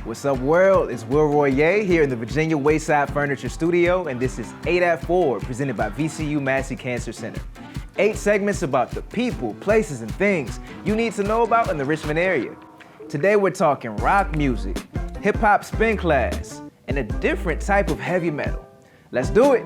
What's up, world? It's Will Royer here in the Virginia Wayside Furniture studio, and this is 8 at 4, presented by VCU Massey Cancer Center. 8 segments about the people, places, and things you need to know about in the Richmond area. Today we're talking rock music, hip-hop spin class, and a different type of heavy metal. Let's do it!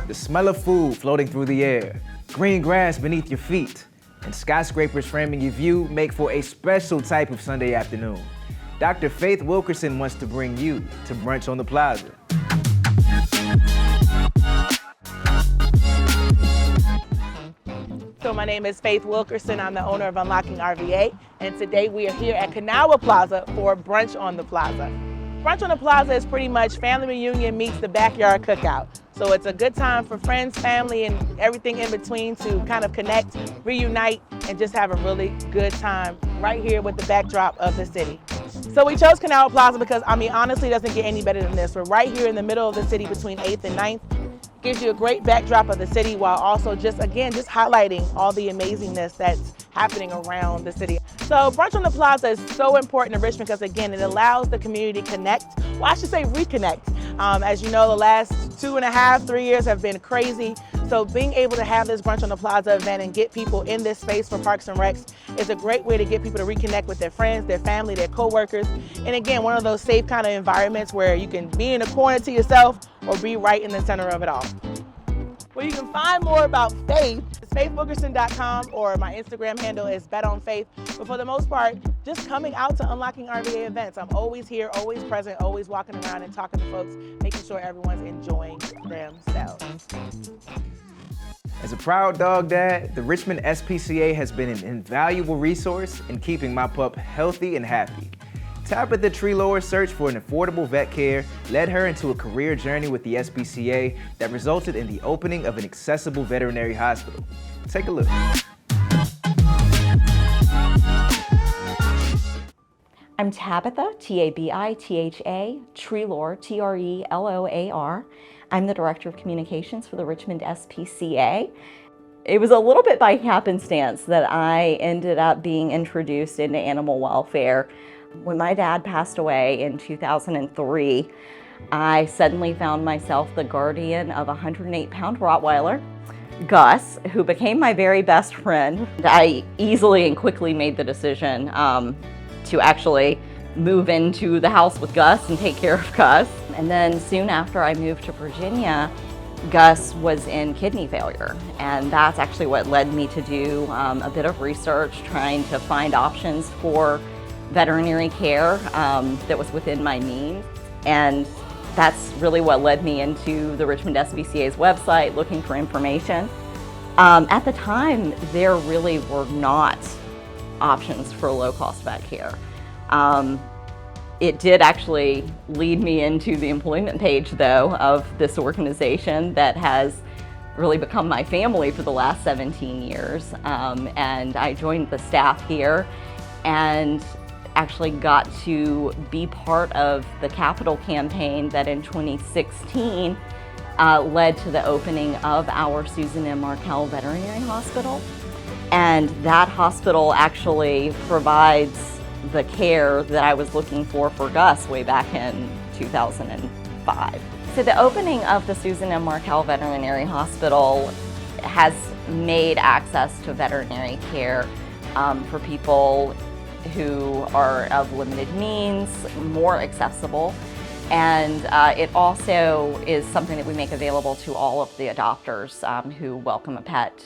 The smell of food floating through the air, green grass beneath your feet, and skyscrapers framing your view make for a special type of Sunday afternoon. Dr. Faith Wilkerson wants to bring you to Brunch on the Plaza. So my name is Faith Wilkerson. I'm the owner of Unlocking RVA, and today we are here at Kanawha Plaza for Brunch on the Plaza. Brunch on the Plaza is pretty much family reunion meets the backyard cookout. So it's a good time for friends, family, and everything in between to kind of connect, reunite, and just have a really good time right here with the backdrop of the city. So we chose Kanawha Plaza because, honestly, it doesn't get any better than this. We're right here in the middle of the city between 8th and 9th. Gives you a great backdrop of the city while also just highlighting all the amazingness that's happening around the city. So Brunch on the Plaza is so important in Richmond because, again, it allows the community to connect. Well, I should say reconnect. As you know, the last 2.5, 3 years have been crazy. So being able to have this Brunch on the Plaza event and get people in this space for Parks and Recs is a great way to get people to reconnect with their friends, their family, their coworkers. And again, one of those safe kind of environments where you can be in a corner to yourself or be right in the center of it all. Well, you can find more about Faith. It's faithwilkerson.com, or my Instagram handle is betonfaith. But for the most part, just coming out to Unlocking RVA events. I'm always here, always present, always walking around and talking to folks, making sure everyone's enjoying themselves. As a proud dog dad, the Richmond SPCA has been an invaluable resource in keeping my pup healthy and happy. Tabitha Trelower's search for an affordable vet care led her into a career journey with the SPCA that resulted in the opening of an accessible veterinary hospital. Take a look. I'm Tabitha, T-A-B-I-T-H-A, Trelower, T-R-E-L-O-A-R. I'm the Director of Communications for the Richmond SPCA. It was a little bit by happenstance that I ended up being introduced into animal welfare. When my dad passed away in 2003, I suddenly found myself the guardian of a 108-pound Rottweiler, Gus, who became my very best friend. I easily and quickly made the decision to actually move into the house with Gus and take care of Gus. And then soon after I moved to Virginia, Gus was in kidney failure. And that's actually what led me to do a bit of research, trying to find options for veterinary care that was within my means. And that's really what led me into the Richmond SPCA's website, looking for information. At the time, there really were not options for low-cost vet care. It did actually lead me into the employment page, though, of this organization that has really become my family for the last 17 years. And I joined the staff here and actually got to be part of the capital campaign that in 2016 led to the opening of our Susan M. Markell Veterinary Hospital. And that hospital actually provides the care that I was looking for Gus way back in 2005. So the opening of the Susan M. Markell Veterinary Hospital has made access to veterinary care for people who are of limited means more accessible. And it also is something that we make available to all of the adopters who welcome a pet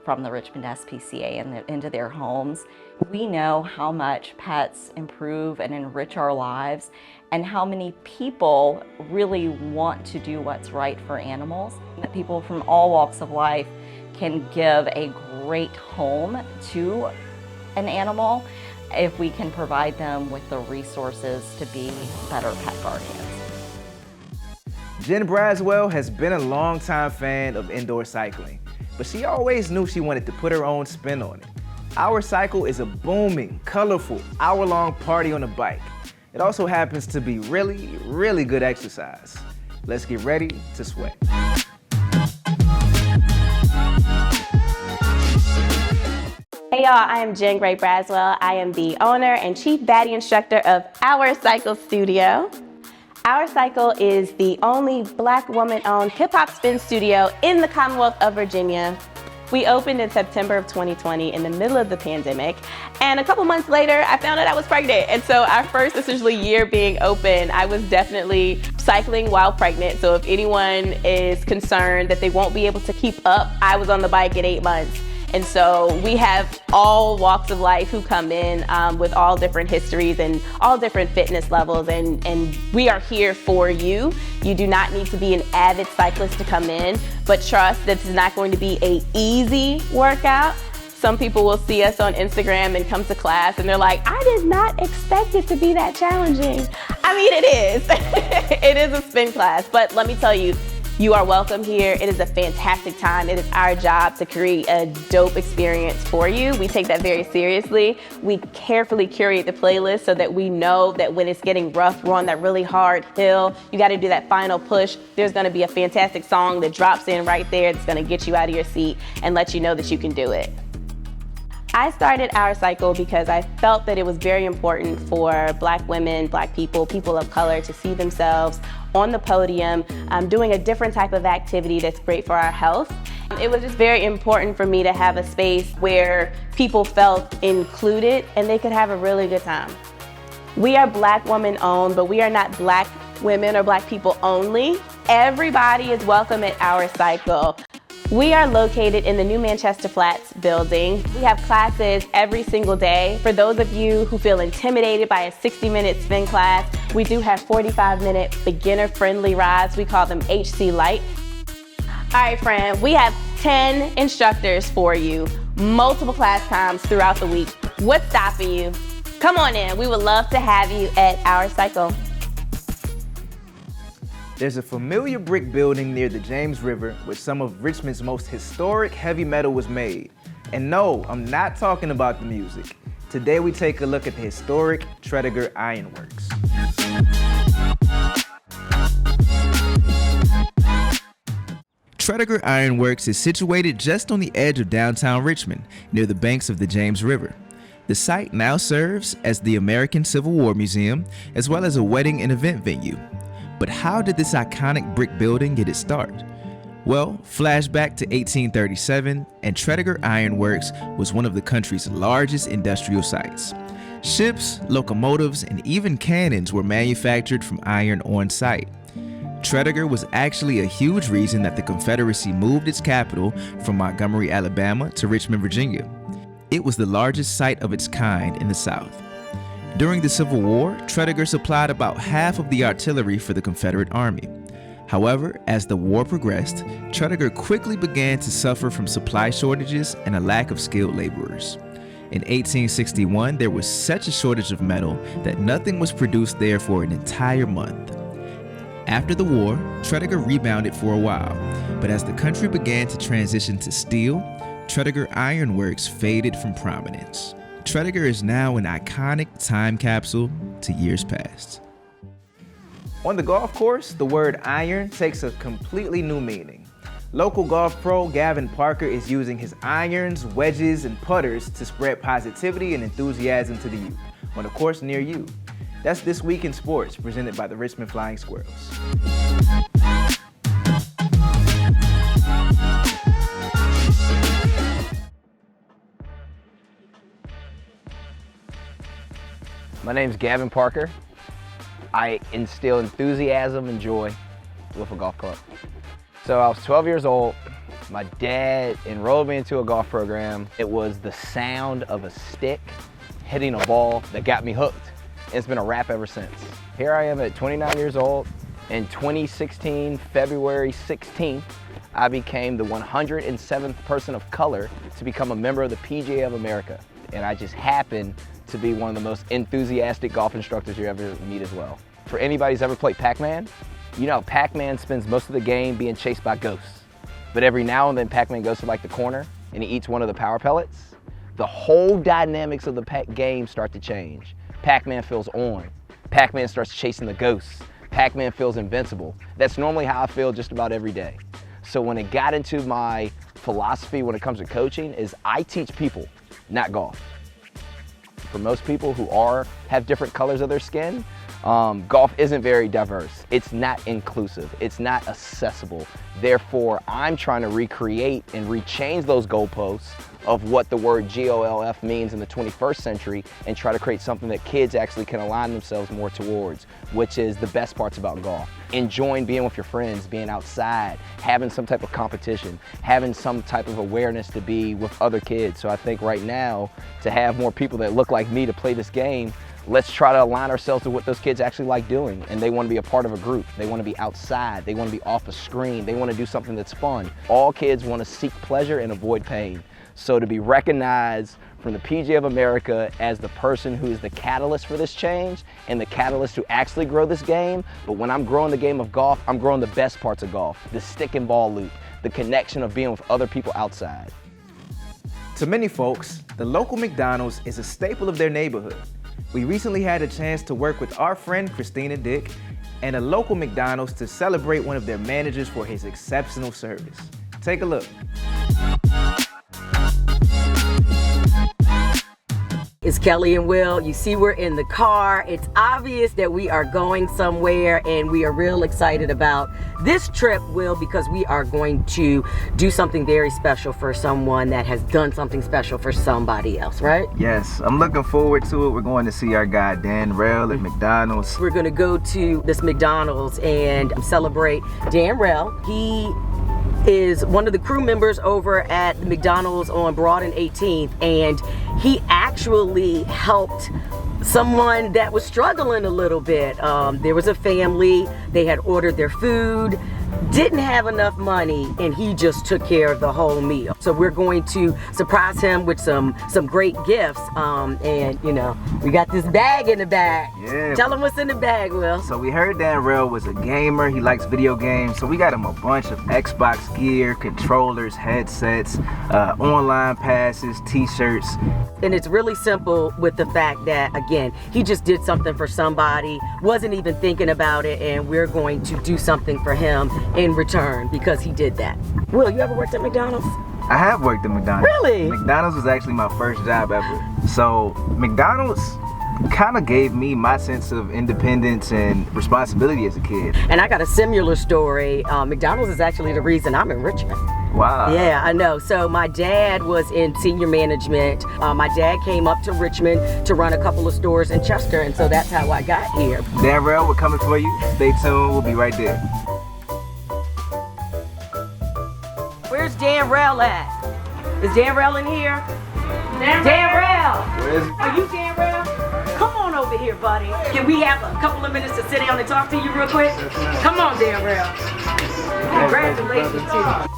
from the Richmond SPCA into their homes. We know how much pets improve and enrich our lives and how many people really want to do what's right for animals. That people from all walks of life can give a great home to an animal if we can provide them with the resources to be better pet guardians. Jen Braswell has been a longtime fan of indoor cycling, but she always knew she wanted to put her own spin on it. Our Cycle is a booming, colorful, hour-long party on a bike. It also happens to be really, really good exercise. Let's get ready to sweat. Hey y'all, I am Jen Gray Braswell. I am the owner and chief baddie instructor of Our Cycle Studio. Our Cycle is the only Black woman-owned hip-hop spin studio in the Commonwealth of Virginia. We opened in September of 2020 in the middle of the pandemic, and a couple months later, I found out I was pregnant. And so our first essentially year being open, I was definitely cycling while pregnant. So if anyone is concerned that they won't be able to keep up, I was on the bike at 8 months. And so we have all walks of life who come in with all different histories and all different fitness levels, and we are here for you. You do not need to be an avid cyclist to come in, but trust that it's not going to be an easy workout. Some people will see us on Instagram and come to class and they're like, I did not expect it to be that challenging. I mean, it is. It is a spin class, but let me tell you, you are welcome here. It is a fantastic time. It is our job to create a dope experience for you. We take that very seriously. We carefully curate the playlist so that we know that when it's getting rough, we're on that really hard hill, you gotta do that final push. There's gonna be a fantastic song that drops in right there that's gonna get you out of your seat and let you know that you can do it. I started Our Cycle because I felt that it was very important for Black women, Black people, people of color to see themselves on the podium doing a different type of activity that's great for our health. It was just very important for me to have a space where people felt included and they could have a really good time. We are Black woman owned, but we are not Black women or Black people only. Everybody is welcome at Our Cycle. We are located in the New Manchester Flats building. We have classes every single day. For those of you who feel intimidated by a 60-minute spin class, we do have 45-minute beginner-friendly rides. We call them HC Light. All right, friend, we have 10 instructors for you, multiple class times throughout the week. What's stopping you? Come on in. We would love to have you at Our Cycle. There's a familiar brick building near the James River where some of Richmond's most historic heavy metal was made. And no, I'm not talking about the music. Today we take a look at the historic Tredegar Ironworks. Tredegar Ironworks is situated just on the edge of downtown Richmond, near the banks of the James River. The site now serves as the American Civil War Museum, as well as a wedding and event venue. But how did this iconic brick building get its start? Well, flashback to 1837, and Tredegar Ironworks was one of the country's largest industrial sites. Ships, locomotives, and even cannons were manufactured from iron on site. Tredegar was actually a huge reason that the Confederacy moved its capital from Montgomery, Alabama to Richmond, Virginia. It was the largest site of its kind in the South. During the Civil War, Tredegar supplied about half of the artillery for the Confederate Army. However, as the war progressed, Tredegar quickly began to suffer from supply shortages and a lack of skilled laborers. In 1861, there was such a shortage of metal that nothing was produced there for an entire month. After the war, Tredegar rebounded for a while, but as the country began to transition to steel, Tredegar Ironworks faded from prominence. Tredegar is now an iconic time capsule to years past. On the golf course, the word iron takes a completely new meaning. Local golf pro Gavin Parker is using his irons, wedges, and putters to spread positivity and enthusiasm to the youth on a course near you. That's This Week in Sports, presented by the Richmond Flying Squirrels. My name's Gavin Parker. I instill enthusiasm and joy with a golf club. So I was 12 years old. My dad enrolled me into a golf program. It was the sound of a stick hitting a ball that got me hooked. It's been a wrap ever since. Here I am at 29 years old. In 2016, February 16th, I became the 107th person of color to become a member of the PGA of America. And I just happened to be one of the most enthusiastic golf instructors you ever meet as well. For anybody who's ever played Pac-Man, you know Pac-Man spends most of the game being chased by ghosts. But every now and then Pac-Man goes to like the corner and he eats one of the power pellets. The whole dynamics of the game start to change. Pac-Man feels on. Pac-Man starts chasing the ghosts. Pac-Man feels invincible. That's normally how I feel just about every day. So when it got into my philosophy when it comes to coaching is I teach people, not golf. For most people who have different colors of their skin, golf isn't very diverse. It's not inclusive. It's not accessible. Therefore, I'm trying to recreate and rechange those goalposts of what the word GOLF means in the 21st century and try to create something that kids actually can align themselves more towards, which is the best parts about golf. Enjoying being with your friends, being outside, having some type of competition, having some type of awareness to be with other kids. So I think right now, to have more people that look like me to play this game, let's try to align ourselves to what those kids actually like doing. And they want to be a part of a group. They want to be outside. They want to be off a screen. They want to do something that's fun. All kids want to seek pleasure and avoid pain. So to be recognized from the PGA of America as the person who is the catalyst for this change and the catalyst to actually grow this game, but when I'm growing the game of golf, I'm growing the best parts of golf, the stick and ball loop, the connection of being with other people outside. To many folks, the local McDonald's is a staple of their neighborhood. We recently had a chance to work with our friend Christina Dick and a local McDonald's to celebrate one of their managers for his exceptional service. Take a look. It's Kelly and Will. You see we're in the car. It's obvious that we are going somewhere and we are real excited about this trip, Will, because we are going to do something very special for someone that has done something special for somebody else, right? Yes, I'm looking forward to it. We're going to see our guy Dan Rell at McDonald's. We're going to go to this McDonald's and celebrate Dan Rell. He is one of the crew members over at the McDonald's on Broad and 18th, and he actually helped someone that was struggling a little bit. There was a family, they had ordered their food, didn't have enough money, and he just took care of the whole meal. So we're going to surprise him with some great gifts, and you know, we got this bag in the bag. Yeah. Tell him what's in the bag, Will. So we heard Dan Rell was a gamer, he likes video games, so we got him a bunch of Xbox gear, controllers, headsets, online passes, t-shirts. And it's really simple with the fact that, again, he just did something for somebody, wasn't even thinking about it, and we're going to do something for him in return because he did that. Will, you ever worked at McDonald's? I have worked at McDonald's. Really? McDonald's was actually my first job ever. So McDonald's kind of gave me my sense of independence and responsibility as a kid. And I got a similar story. McDonald's is actually the reason I'm in Richmond. Wow. Yeah, I know. So my dad was in senior management. My dad came up to Richmond to run a couple of stores in Chester, and so that's how I got here. Dan Rell, we're coming for you. Stay tuned, we'll be right there. Where's Dan Rell at? Is Dan Rell in here? Dan Rell! Where is he? Are you Dan Rell? Come on over here, buddy. Can we have a couple of minutes to sit down and talk to you real quick? Come on, Dan Rell. Congratulations to you.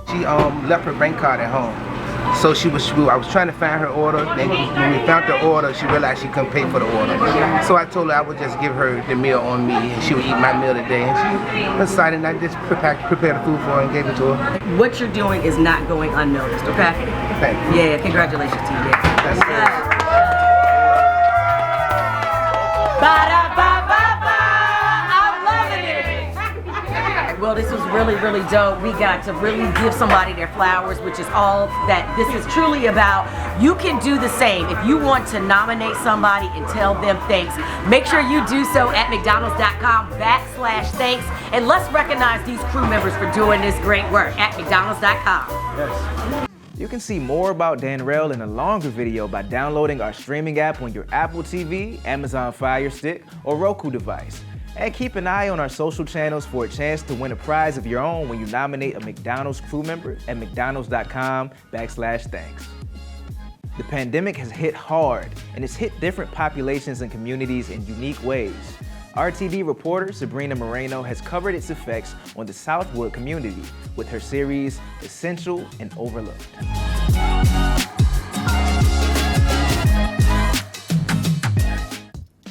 She left her bank card at home. So I was trying to find her order. Then when we found the order, she realized she couldn't pay for the order. So I told her I would just give her the meal on me and she would eat my meal today. And she decided, and I just prepared the food for her and gave it to her. What you're doing is not going unnoticed, okay? Thank you. Yeah, congratulations to you. That's it. Well, this was really, really dope. We got to really give somebody their flowers, which is all that this is truly about. You can do the same. If you want to nominate somebody and tell them thanks, make sure you do so at mcdonalds.com/thanks. And let's recognize these crew members for doing this great work at mcdonalds.com. Yes. You can see more about Dan Rell in a longer video by downloading our streaming app on your Apple TV, Amazon Fire Stick, or Roku device. And keep an eye on our social channels for a chance to win a prize of your own when you nominate a McDonald's crew member at mcdonalds.com/thanks. The pandemic has hit hard, and it's hit different populations and communities in unique ways. RTD reporter Sabrina Moreno has covered its effects on the Southwood community with her series Essential and Overlooked.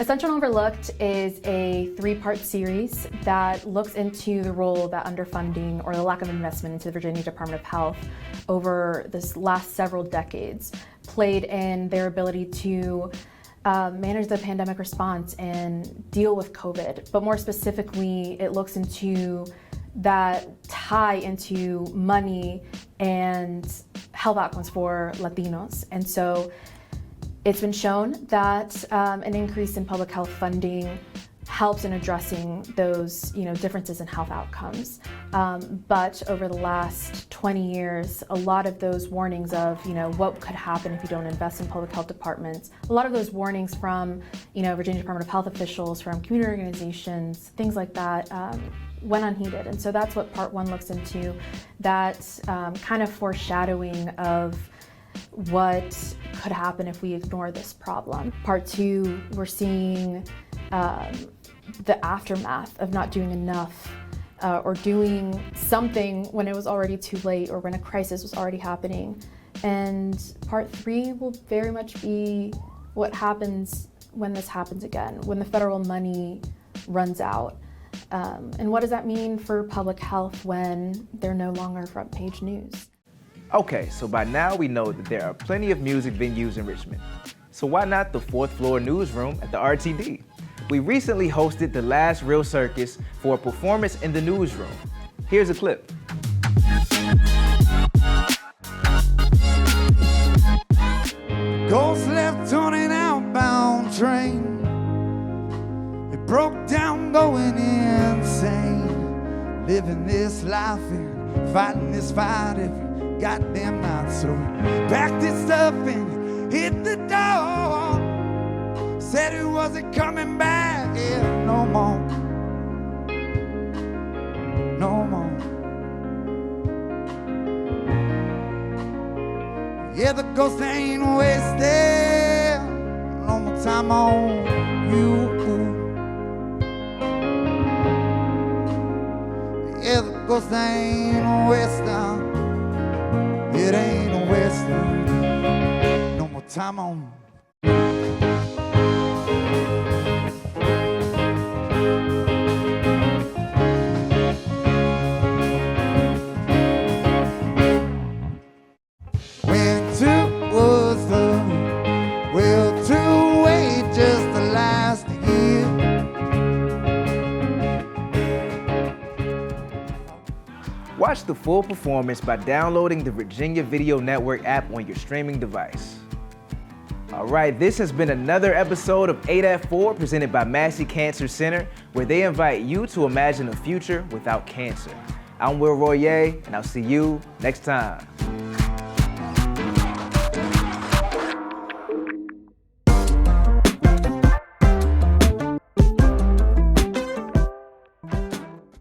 Essential and Overlooked is a 3-part series that looks into the role that underfunding or the lack of investment into the Virginia Department of Health over this last several decades played in their ability to manage the pandemic response and deal with COVID. But more specifically, it looks into that tie into money and health outcomes for Latinos. And so it's been shown that an increase in public health funding helps in addressing those differences in health outcomes. But over the last 20 years, a lot of those warnings of what could happen if you don't invest in public health departments, a lot of those warnings from Virginia Department of Health officials, from community organizations, things like that, went unheeded. And so that's what part one looks into, that kind of foreshadowing of what could happen if we ignore this problem. Part two, we're seeing the aftermath of not doing enough or doing something when it was already too late or when a crisis was already happening. And part three will very much be what happens when this happens again, when the federal money runs out. And what does that mean for public health when they're no longer front page news? Okay, so by now we know that there are plenty of music venues in Richmond. So why not the 4th floor newsroom at the RTD? We recently hosted the last real circus for a performance in the newsroom. Here's a clip. Ghost left on an outbound train. It broke down going insane. Living this life and fighting this fight every goddamn night. So packed his stuff and hit the door. Said he wasn't coming back, yeah, no more. No more. Yeah, the ghost ain't wasted no more time on you. Yeah, the ghost ain't wasted. It ain't wasted no more time on. Watch the full performance by downloading the Virginia Video Network app on your streaming device. All right, this has been another episode of 8 at 4 presented by Massey Cancer Center, where they invite you to imagine a future without cancer. I'm Will Royer, and I'll see you next time.